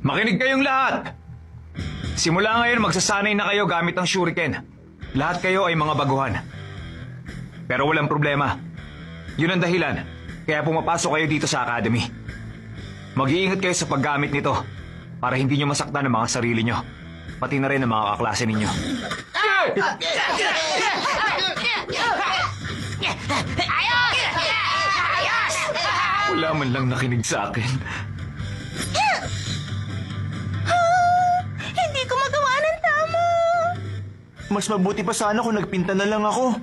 Makinig kayong lahat! Simula ngayon, magsasanay na kayo gamit ang shuriken. Lahat kayo ay mga baguhan. Pero walang problema. Yun ang dahilan. Kaya pumapasok kayo dito sa academy. Mag-iingat kayo sa paggamit nito para hindi nyo masaktan ang mga sarili nyo. Pati na rin ang mga kaklase ninyo. Wala man lang nakinig sa akin. Hindi ko magawa ng tama. Mas mabuti pa sana kung nagpinta na lang ako.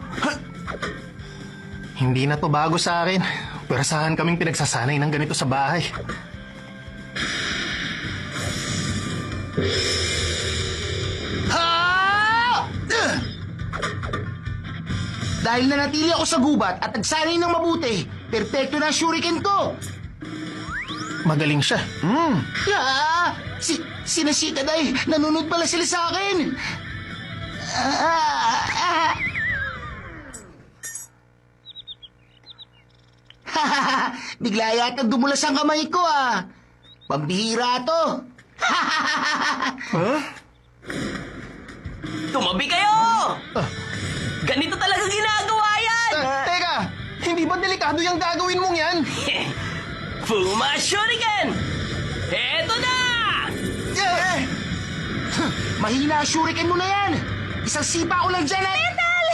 Hindi na to bago sa akin. Pero saan kaming pinagsasanay ng ganito sa bahay? Dahil nanatili ako sa gubat at nagsanay ng mabuti, perpekto na ang shuriken ko. Magaling siya. Sina Shikaday, nanonood pala sila sa akin. Bigla yata dumulas ang kamay ko Pambihira to. Tumabi kayo! Ganito talaga ginagawa yan! Teka, hindi ba delikado yung gagawin mong yan? Fuma Shuriken! Eto na! Mahina ang shuriken mo na yan. Isang sipa ko lang dyan Metal!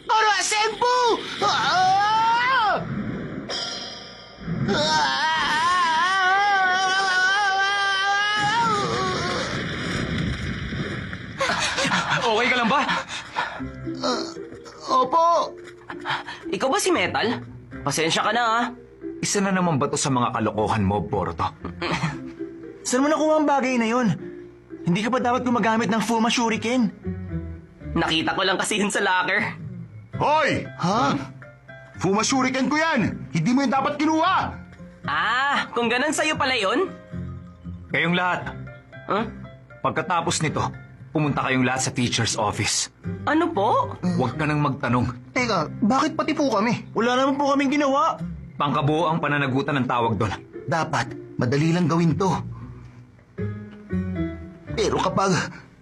Toro Senpu! Okay ka lang ba? Opo. Ikaw ba si Metal? Pasensya ka na Isa na naman ba to sa mga kalokohan mo, Boruto? Saan mo nakuha ang bagay na yun? Hindi ka pa dapat gumagamit ng Fuma Shuriken. Nakita ko lang kasi yun sa locker. Hoy! Fuma Shuriken ko yan! Hindi mo yung dapat kinuha! Kung ganun sa'yo pala yun? Kayong lahat, pagkatapos nito, pumunta kayong lahat sa teacher's office. Ano po? Huwag ka nang magtanong. Teka, bakit pati po kami? Wala naman po kaming ginawa. Pangkabuoang pananagutan ang tawag doon. Dapat, madali lang gawin to. Pero kapag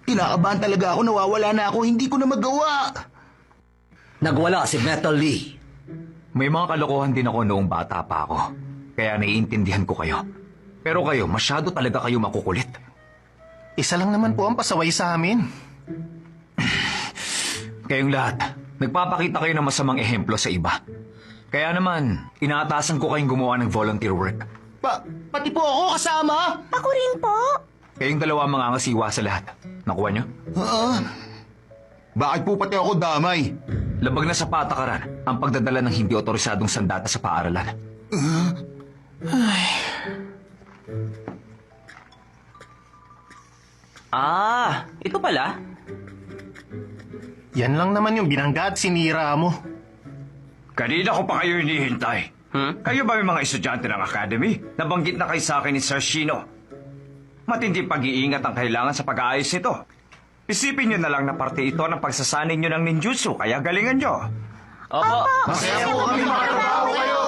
kinakabahan talaga ako, nawawala na ako, hindi ko na magawa. Nagwala si Metal Lee. May mga kalokohan din ako noong bata pa ako. Kaya naiintindihan ko kayo. Pero kayo, masyado talaga kayo makukulit. Isa lang naman po ang pasaway sa amin. Kayong lahat, nagpapakita kayo ng masamang ehemplo sa iba. Kaya naman, inaatasan ko kayong gumawa ng volunteer work. Pati po ako kasama. Ako rin po. Kayong dalawa mga ngasiwa sa lahat. Nakuha nyo? Bakit po pati ako damay? Labag na sa patakaran ang pagdadala ng hindi otorisadong sandata sa paaralan. Ito pala. Yan lang naman yung binangga at sinira mo. Kanina ko pa kayo hinihintay. Kayo ba may mga estudyante ng academy? Nabanggit na kayo sa akin ni Sir Shino. Matinding pag-iingat ang kailangan sa pag-aayos nito. Isipin nyo na lang na parte ito ng pagsasanay nyo ng ninjutsu, kaya galingan nyo. Opo. Masaya po kami makatrabaho kayo.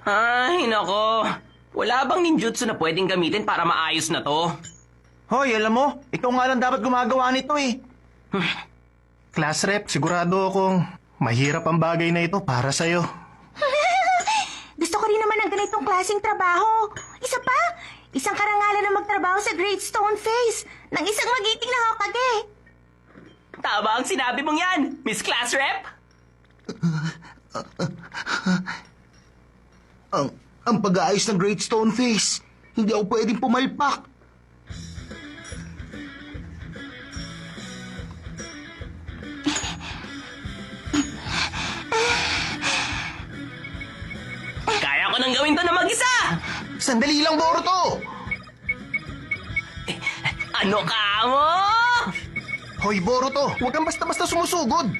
Ay, nako. Wala bang ninjutsu na pwedeng gamitin para maayos na to? Hoy, alam mo, ikaw nga lang dapat gumagawa nito eh. Class rep, sigurado akong mahirap ang bagay na ito para sa'yo. Gusto ko rin naman ng ganitong klaseng trabaho. Isa pa, isang karangalan na magtrabaho sa Great Stone Face ng isang magiting na Hokage. Tama ang sinabi mong yan, Miss Class Rep. Ang pag-aayos ng Great Stone Face, hindi ako pwedeng pumalpak. Kaya ko nang gawin to na mag-isa. Sandali lang, Boruto! Ano ka mo? Hoy, Boruto, huwag kang basta-basta sumusugod.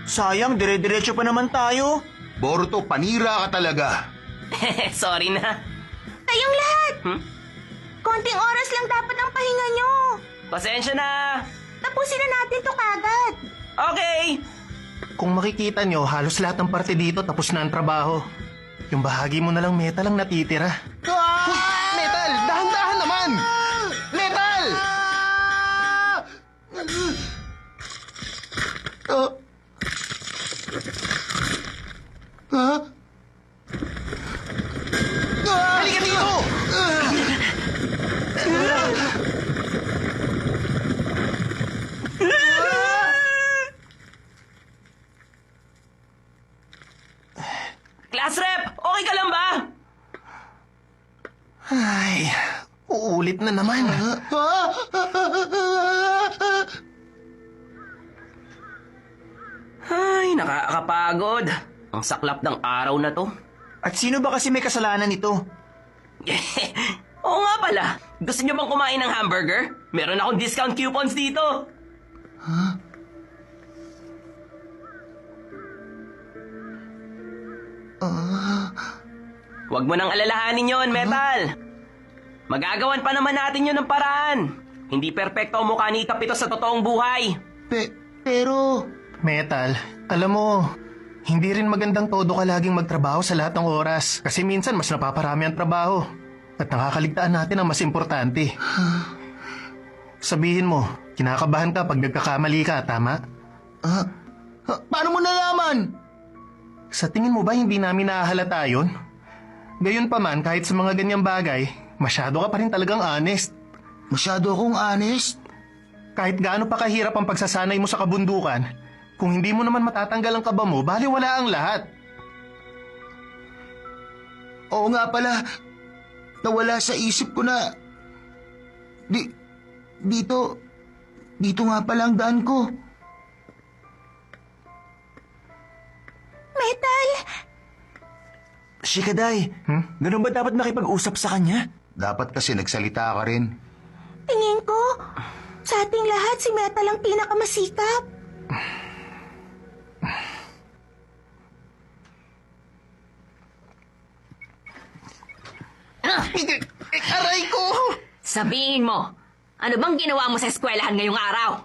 Sayang, dire-diretso pa naman tayo. Boruto, panira ka talaga. Sorry na. Kayong lahat! Konting oras lang dapat ang pahinga nyo. Pasensya na. Tapusin na natin to kagad. Okay. Kung makikita nyo, halos lahat ng parte dito tapos na ang trabaho. Yung bahagi mo na lang metal ang natitira. Uy, metal! Dahan-dahan naman! Metal! Halika dito! Class rep, okay ka lang ba? Ay, uulit na naman. Ay, nakakapagod. Ang saklap ng araw na to. At sino ba kasi may kasalanan nito? Oo nga pala. Gusto niyo bang kumain ng hamburger? Meron akong discount coupons dito. Huwag mo nang alalahanin yon, Metal. Magagawan pa naman natin yun ng paraan. Hindi perpekto ang mukha ni Kapito sa totoong buhay. Pero... Metal, alam mo, hindi rin magandang todo ka laging magtrabaho sa lahat ng oras. Kasi minsan mas napaparami ang trabaho. At nakakaligtaan natin ang mas importante. Sabihin mo, kinakabahan ka pag nagkakamali ka, tama? Paano mo nalaman? Sa tingin mo ba hindi namin nahahalata yun? Gayunpaman, kahit sa mga ganyang bagay, masyado ka pa rin talagang honest. Masyado akong honest. Kahit gaano pa kahirap ang pagsasanay mo sa kabundukan, kung hindi mo naman matatanggal ang kaba mo, baliwala ang lahat. Oo nga pala. Nawala sa isip ko na... Dito nga pala ang daan ko. Metal! Shikaday, ganun ba dapat makipag-usap sa kanya? Dapat kasi nagsalita ka rin. Tingin ko, sa ating lahat si Metal ang pinakamasikap. Aray ko! Sabihin mo, ano bang ginawa mo sa eskwelahan ngayong araw?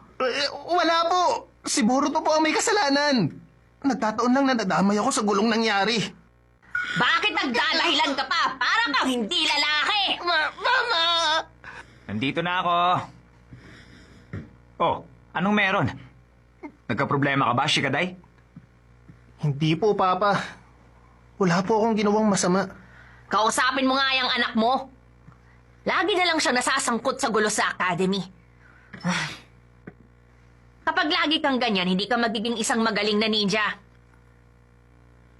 Wala po! Si Boruto po ang may kasalanan. Nagkataon lang na nadamay ako sa gulong nangyari. Bakit nagdadahilan ka pa? Parang kang hindi lalaki! Mama! Nandito na ako. Oh, anong meron? Nagka-problema ka ba, Shikaday? Hindi po, Papa. Wala po akong ginawang masama. Kausapin mo nga yung anak mo. Lagi na lang siya nasasangkot sa gulo sa academy. Kapag lagi kang ganyan, hindi ka magiging isang magaling na ninja.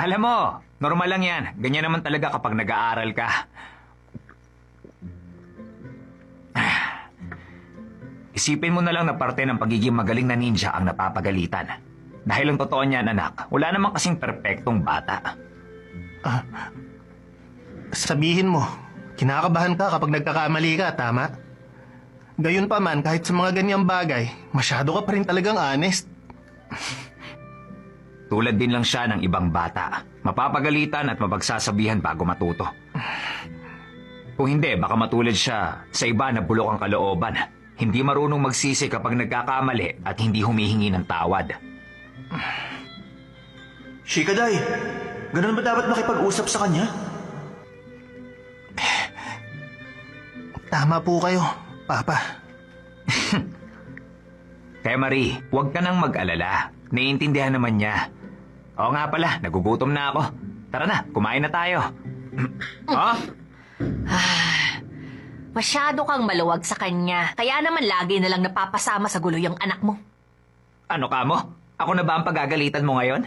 Alam mo, normal lang yan. Ganyan naman talaga kapag nag-aaral ka. Isipin mo na lang na parte ng pagiging magaling na ninja ang napapagalitan. Dahil ang totoo niyan, anak, wala namang kasing perpektong bata. Sabihin mo, kinakabahan ka kapag nagkakamali ka, tama? Gayunpaman, kahit sa mga ganyang bagay, masyado ka pa rin talagang honest. Tulad din lang siya ng ibang bata. Mapapagalitan at mapagsasabihan bago matuto. Kung hindi, baka matulad siya sa iba na bulok ang kalooban. Hindi marunong magsisi kapag nagkakamali at hindi humihingi ng tawad. Shikaday, ganun ba dapat makipag-usap sa kanya? Tama po kayo, Papa. Kaya Marie, huwag ka nang mag-alala. Naiintindihan naman niya. Oo nga pala, nagugutom na ako. Tara na, kumain na tayo. Oh? Masyado kang maluwag sa kanya. Kaya naman lagi na lang napapasama sa gulo yung anak mo. Ano ka mo? Ako na ba ang pagagalitan mo ngayon?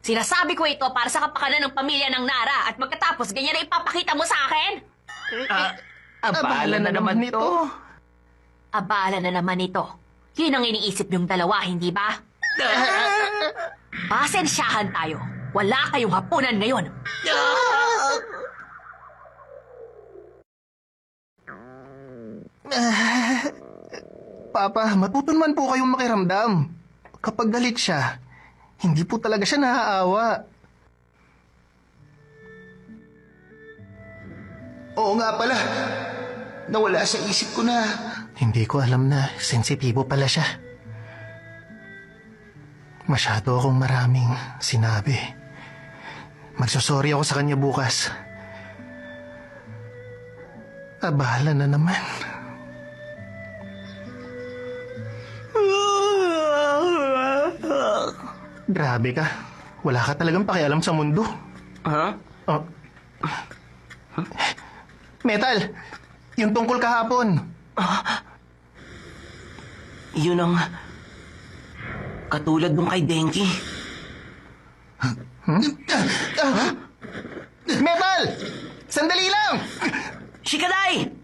Sinasabi ko ito para sa kapakanan ng pamilya ng Nara at pagkatapos ganyan na ipapakita mo sa akin? Abala na naman ito. Abala na naman ito. Yun ang iniisip niyong dalawa, hindi ba? Pasensyahan tayo. Wala kayong hapunan ngayon. Papa, matuto naman po kayong makiramdam. Kapag galit siya, hindi po talaga siya naaawa. Oo nga pala. Nawala sa isip ko na. Hindi ko alam na sensitibo pala siya. Masyado akong maraming sinabi. Magsasorry ako sa kanya bukas. Abala na naman. Grabe ka. Wala ka talagang pakialam sa mundo. Ha? Oh. Metal, yung tungkol kahapon. Yun ang... katulad nung kay Denki. Metal! Sandali lang! Shikaday!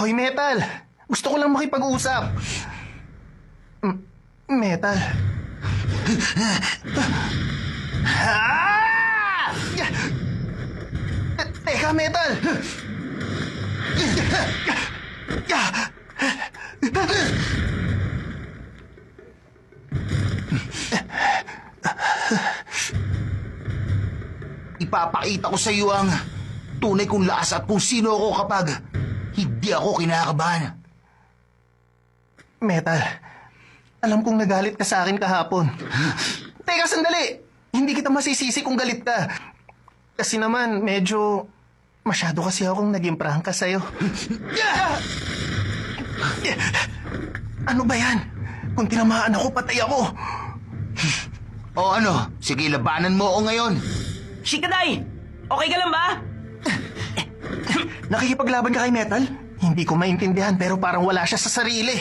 Hoy, Metal! Gusto ko lang makipag-usap. Metal. Teka, Metal! Ipapakita ko sa iyo ang tunay kong lakas at kung sino ako kapag hindi ako kinakabahan. Metal, alam kong nagalit ka sa akin kahapon. Teka, sandali! Hindi kita masisisi kung galit ka. Kasi naman, medyo... masyado kasi akong naging prangka sa'yo. Ano ba yan? Kung tinamaan ako, patay ako. O ano, sige labanan mo ako ngayon. Shikaday! Okay ka lang ba? Nakikipaglaban ka kay Metal? Hindi ko maintindihan pero parang wala siya sa sarili.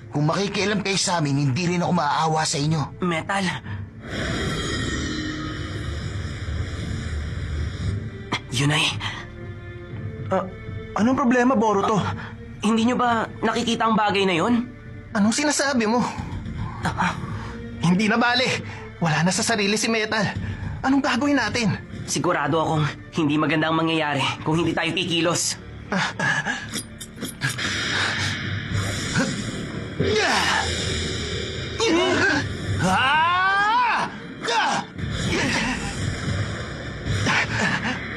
Kung makikialam kayo sa amin, hindi rin ako maaawa sa inyo. Metal. Yun ay... Anong problema, Boruto? Hindi nyo ba nakikita ang bagay na yun? Anong sinasabi mo? Hindi na bale. Wala na sa sarili si Metal. Anong gagawin natin? Sigurado akong hindi maganda ang mangyayari kung hindi tayo kikilos.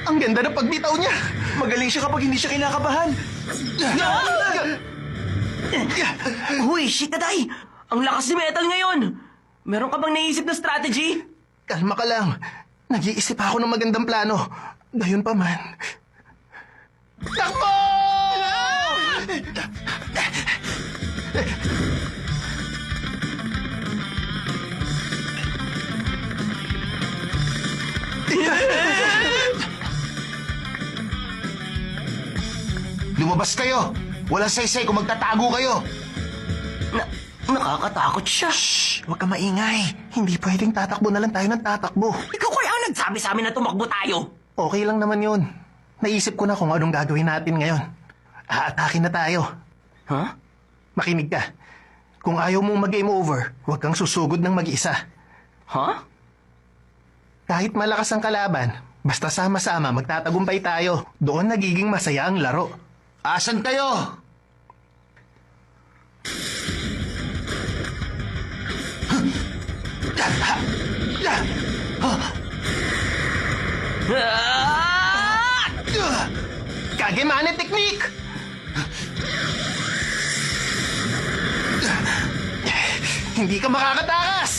Ang ganda ng pagbitaw niya. Magaling siya kapag hindi siya kinakabahan. Huy, Shikaday! Ang lakas ni Metal ngayon! Meron ka bang naisip na strategy? Kalma ka lang. Nag-iisip ako ng magandang plano. Gayon pa man. Takbo! Lumabas kayo! Walang saysay kung magtatago kayo! Nakakatakot siya. Shh! Huwag ka maingay. Hindi pwedeng tatakbo na lang tayo ng tatakbo. Ikaw kaya ang nagsabi sa amin na tumakbo tayo. Okay lang naman yun. Naisip ko na kung anong gagawin natin ngayon. Aatakin na tayo. Huh? Makinig ka. Kung ayaw mong mag-game over, huwag kang susugod ng mag-isa. Huh? Kahit malakas ang kalaban, basta sama-sama magtatagumpay tayo. Doon nagiging masaya ang laro. Asan kayo? Kagemane technique! Hindi ka makakatakas!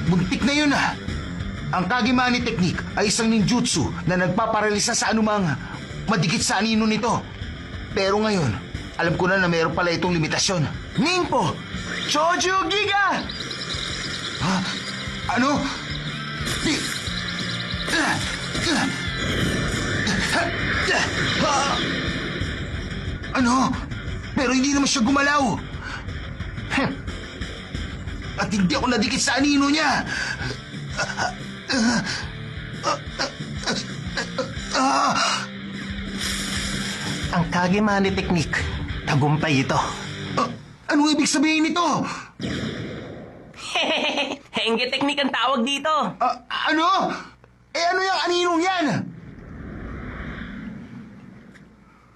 Muntik na yun ah! Ang Kagimani Technique ay isang ninjutsu na nagpaparalisa sa anumang madikit sa anino nito. Pero ngayon, alam ko na mayroon pala itong limitasyon. Ningpo! Choju Giga! Ha? Ano? Di... Ano? Pero hindi naman siya gumalaw. At hindi ako nadikit sa anino niya. Ang Kagemane technique, tagumpay ito. Anong ibig sabihin nito? Henge technique ang tawag dito. Ano? Ano yung aninong yan?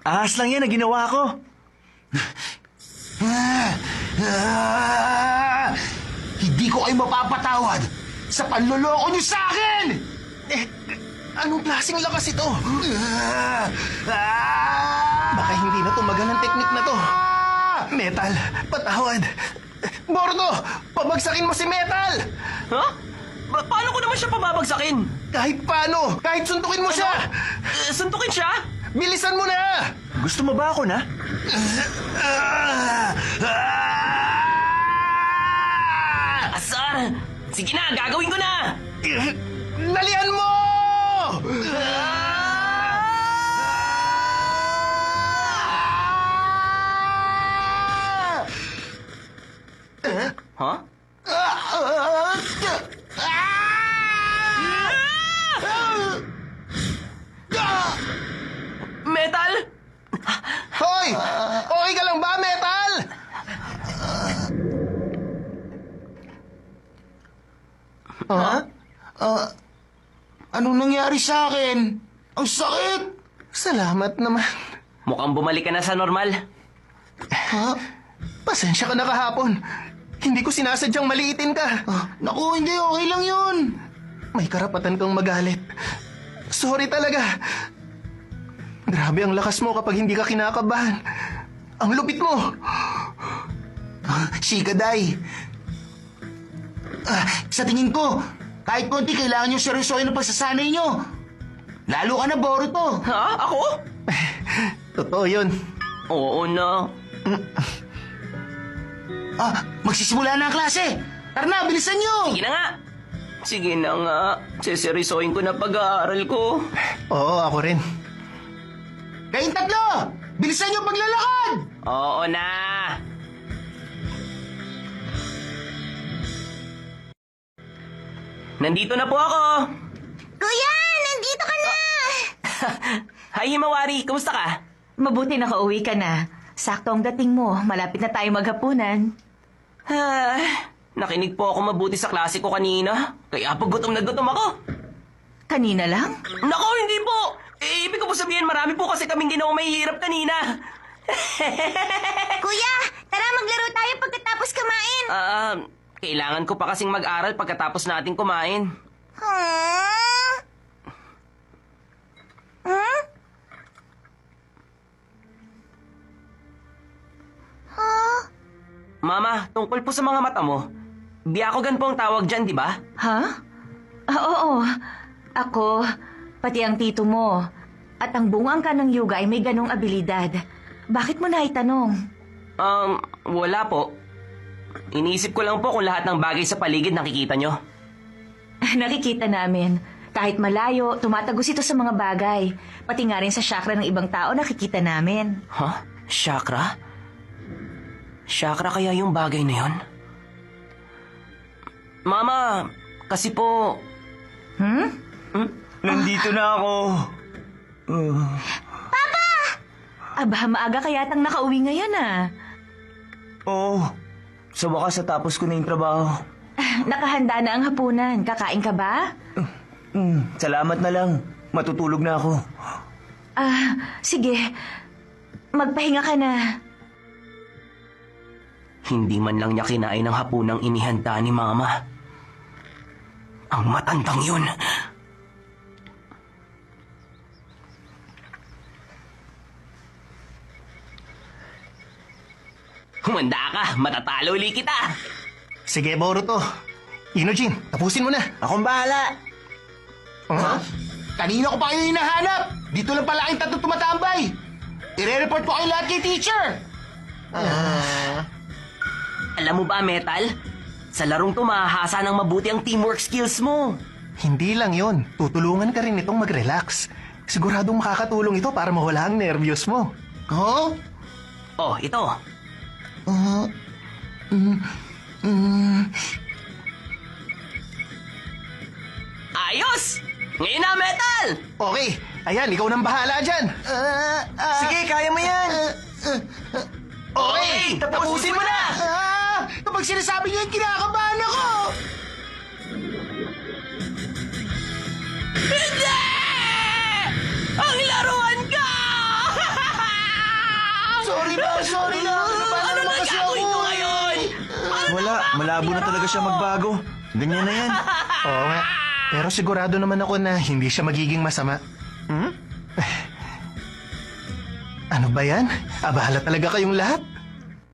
Ahas lang yan na ginawa ko. Hindi hindi ko kayo mapapatawad sa panloloko niyo sa akin! Anong klaseng lakas ito? Baka hindi na tumagal ang teknik na to. Metal, patawad. Bordo, pabagsakin mo si Metal! Ha? Paano ko naman siya pababagsakin? Kahit paano, kahit suntukin mo siya! Suntukin siya? Bilisan mo na! Gusto mo ba ako na? Asar! Sige na, gagawin ko na! Dalian mo! Ha? Metal? Hoy! Okay ka lang ba, Metal? Anong nangyari sa akin? Ang sakit! Salamat naman. Mukhang bumalik ka na sa normal. Pasensya ka na kahapon. Hindi ko sinasadyang maliitin ka. Naku, hindi. Okay lang yun. May karapatan kang magalit. Sorry talaga. Grabe ang lakas mo kapag hindi ka kinakabahan. Ang lupit mo. Shikaday. Sa tingin ko, kahit konti kailangan nyo seryosohin ang pagsasanay nyo. Lalo ka na, Boruto. Ha? Ako? Totoo yun. Oo na. Magsisimula na ang klase. Tara na, bilisan nyo. Sige na nga. Sige na nga. Seserisohin ko na pag-aaral ko. Oo, ako rin. Kayong tatlo, bilisan nyo paglalakad. Oo na. Nandito na po ako. Kuya, nandito ka na! Hi, Himawari. Kumusta ka? Mabuti nakauwi ka na. Sakto ang dating mo. Malapit na tayo maghapunan. Nakinig po ako mabuti sa klase ko kanina. Kaya pag gutom na gutom ako. Kanina lang? Nako, hindi po. Ibig ko po sabihin, marami po kasi kaming ginawang may hirap kanina. Kuya, tara maglaro tayo pagkatapos kumain. Kailangan ko pa kasing mag-aral pagkatapos natin kumain. Huh? Huh? Huh? Mama, tungkol po sa mga mata mo. Byakugan po ang tawag dyan, di ba? Ha? Oo. Ako, pati ang tito mo, at ang bungang ka ng yoga ay may ganong abilidad. Bakit mo naitanong? Wala po. Iniisip ko lang po kung lahat ng bagay sa paligid nakikita nyo. Nakikita namin. Kahit malayo, tumatagos ito sa mga bagay. Pati nga rin sa chakra ng ibang tao nakikita namin. Ha? Chakra? Chakra kaya yung bagay na yun? Mama, kasi po... Nandito na ako. Aba, maaga kaya tang nakauwi ngayon Oo. Sa wakas natapos ko na yung trabaho. Nakahanda na ang hapunan. Kakain ka ba? Salamat na lang. Matutulog na ako. Sige. Magpahinga ka na. Hindi man lang niya kinain ang hapunang inihanda ni Mama. Ang matandang yun. Humanda ka, matatalo ulit kita. Sige, Boruto. Inojin, tapusin mo na. Akong bahala. Kanina ko pa kayo hinahanap. Dito lang pala kayong tatlo tumatambay. I-report ko kayo lahat kay teacher. Alam mo ba, Metal? Sa larong to, mahahasa ng mabuti ang teamwork skills mo. Hindi lang yon. Tutulungan ka rin itong mag-relax. Siguradong makakatulong ito para mawala ang nervyos mo. Huh? Oh, ito. Ayos! Ngayon na, Metal! Okay, ayan, ikaw nang bahala dyan. Sige, kaya mo yan. Okay, tapusin mo na! Kapag sinasabi niyo yung kinakabahan ako. Hindi! Ang laruan ka! Sorry na. Ano Naman na kasi gagawin ako ko ngayon? Wala, malabo na talaga siya magbago. Ganyan na yan. Oo nga. Pero sigurado naman ako na hindi siya magiging masama. Ano ba yan? Abahala talaga kayong lahat.